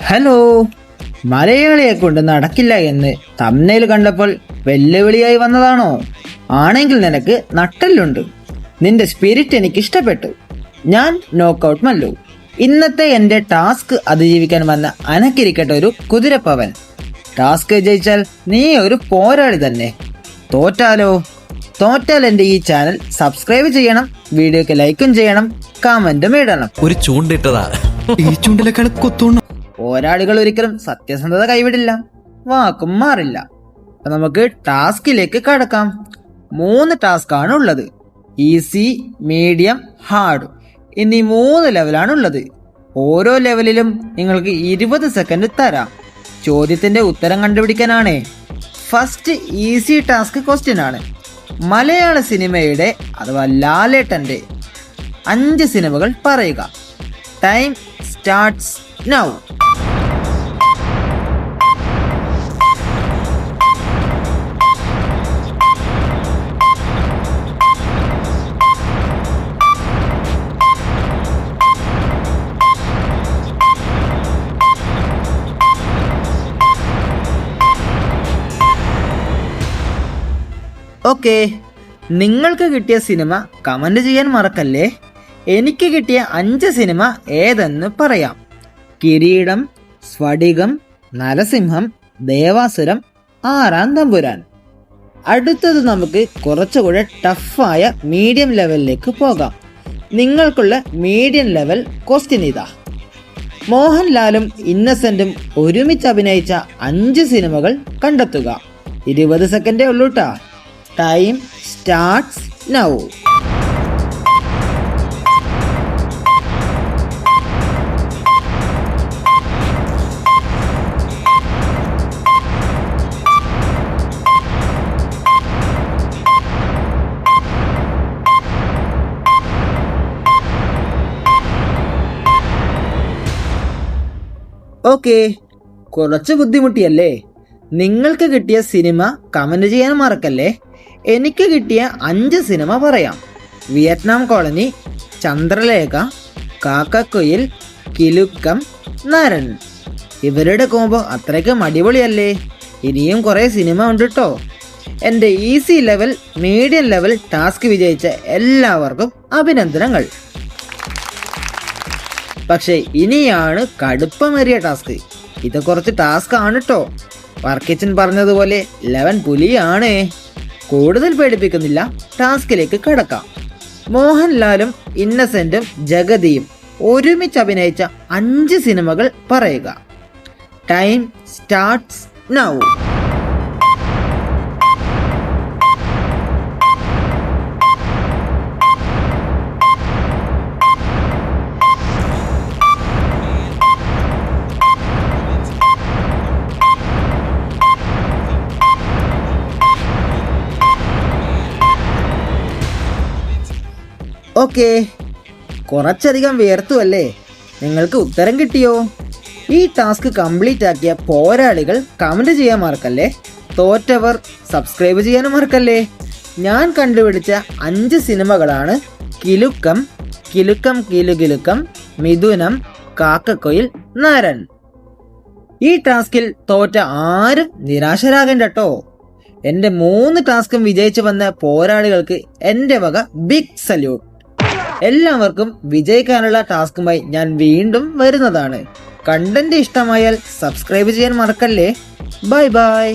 Hello, മലയാളിയെ കൊണ്ട് നടക്കില്ല എന്ന് തംബ്നെയിൽ കണ്ടപ്പോൾ വെല്ലുവിളിയായി വന്നതാണോ? ആണെങ്കിൽ നിനക്ക് നട്ടെല്ലുണ്ട്. നിന്റെ സ്പിരിറ്റ് എനിക്ക് ഇഷ്ടപ്പെട്ടു. ഞാൻ നോക്കൌട്ട് മല്ലു. ഇന്നത്തെ എൻ്റെ ടാസ്ക് അതിജീവിക്കാൻ വന്ന അനക്കിരിക്കട്ടെ ഒരു കുതിരപ്പവൻ. ടാസ്ക് ജയിച്ചാൽ നീ ഒരു പോരാളി തന്നെ. തോറ്റാൽ എൻ്റെ ഈ ചാനൽ സബ്സ്ക്രൈബ് ചെയ്യണം, വീഡിയോക്ക് ലൈക്കും ചെയ്യണം, കമന്റും ഇടണം. ഒരു ചൂണ്ടിട്ടതാ, ഈ ചൂണ്ടിലേക്കാൾ കൊത്തോണം. പോരാളികൾ ഒരിക്കലും സത്യസന്ധത കൈവിടില്ല, വാക്കും മാറില്ല. അപ്പൊ നമുക്ക് ടാസ്കിലേക്ക് കടക്കാം. 3 ടാസ്കാണ് ഉള്ളത്. ഈസി, മീഡിയം, ഹാർഡ് എന്നീ 3 ലെവലാണ് ഉള്ളത്. ഓരോ ലെവലിലും നിങ്ങൾക്ക് 20 സെക്കൻഡ് തരാം. ചോദ്യത്തിന്റെ ഉത്തരം കണ്ടുപിടിക്കാനാണ്. ഫസ്റ്റ് ഈസി ടാസ്ക് ക്വസ്റ്റ്യൻ ആണ്. മലയാള സിനിമയുടെ അഥവാ ലാലേട്ടന്റെ 5 സിനിമകൾ പറയുക. Time starts now. ഓക്കെ, നിങ്ങൾക്ക് കിട്ടിയ സിനിമ കമന്റ് ചെയ്യാൻ മറക്കല്ലേ. എനിക്ക് കിട്ടിയ 5 സിനിമ ഏതെന്ന് പറയാം. കിരീടം, സ്ഫടികം, നരസിംഹം, ദേവാസുരം, ആറാം തമ്പുരാൻ. അടുത്തത് നമുക്ക് കുറച്ചുകൂടെ ടഫായ മീഡിയം ലെവലിലേക്ക് പോകാം. നിങ്ങൾക്കുള്ള മീഡിയം ലെവൽ ക്വസ്റ്റ്യൻ ഇതാ. മോഹൻലാലും ഇന്നസെന്റും ഒരുമിച്ച് അഭിനയിച്ച 5 സിനിമകൾ കണ്ടെത്തുക. 20 സെക്കൻഡേ ഉള്ളൂ ട്ടാ. Time starts now. ഓക്കെ, കുറച്ച് ബുദ്ധിമുട്ടിയല്ലേ? നിങ്ങൾക്ക് കിട്ടിയ സിനിമ കമന്റ് ചെയ്യാൻ മറക്കല്ലേ. എനിക്ക് കിട്ടിയ 5 സിനിമ പറയാം. വിയറ്റ്നാം കോളനി, ചന്ദ്രലേഖ, കാക്കക്കുയിൽ, കിലുക്കം, നരൻ. ഇവരുടെ കോംബോ അത്രയ്ക്കും അടിപൊളിയല്ലേ. ഇനിയും കുറേ സിനിമ ഉണ്ട് കേട്ടോ. എൻ്റെ easy level, medium level task വിജയിച്ച എല്ലാവർക്കും അഭിനന്ദനങ്ങൾ. പക്ഷേ ഇനിയാണ് കടുപ്പമേറിയ ടാസ്ക്. ഇത് കുറച്ച് ടാസ്ക് ആണ് കേട്ടോ. വർക്കിച്ചൻ പറഞ്ഞതുപോലെ 11 പുലിയാണ്. കൂടുതൽ പേടിപ്പിക്കുന്നില്ല, ടാസ്കിലേക്ക് കടക്കാം. മോഹൻലാലും ഇന്നസെന്റും ജഗതിയും ഒരുമിച്ച് അഭിനയിച്ച 5 സിനിമകൾ പറയുക. Time starts now. ഓക്കെ, കുറച്ചധികം വിയർത്തു അല്ലേ? നിങ്ങൾക്ക് ഉത്തരം കിട്ടിയോ? ഈ ടാസ്ക് കംപ്ലീറ്റ് ആക്കിയ പോരാളികൾ കമന്റ് ചെയ്യാൻ മറക്കല്ലേ. തോറ്റവർ സബ്സ്ക്രൈബ് ചെയ്യാനും മറക്കല്ലേ. ഞാൻ കണ്ടുപിടിച്ച 5 സിനിമകളാണ് കിലുക്കം, കിലുക്കം, മിഥുനം, കാക്കക്കുയിൽ, നരൻ. ഈ ടാസ്കിൽ തോറ്റ ആരും നിരാശരാകേണ്ട കേട്ടോ. എൻ്റെ 3 ടാസ്കും വിജയിച്ചു വന്ന പോരാളികൾക്ക് എൻ്റെ വക ബിഗ് സല്യൂട്ട്. എല്ലാവർക്കും വിജയിക്കാനുള്ള ടാസ്കുമായി ഞാൻ വീണ്ടും വരുന്നതാണ്. കണ്ടന്റ് ഇഷ്ടമായാൽ സബ്സ്ക്രൈബ് ചെയ്യാൻ മറക്കല്ലേ. Bye bye.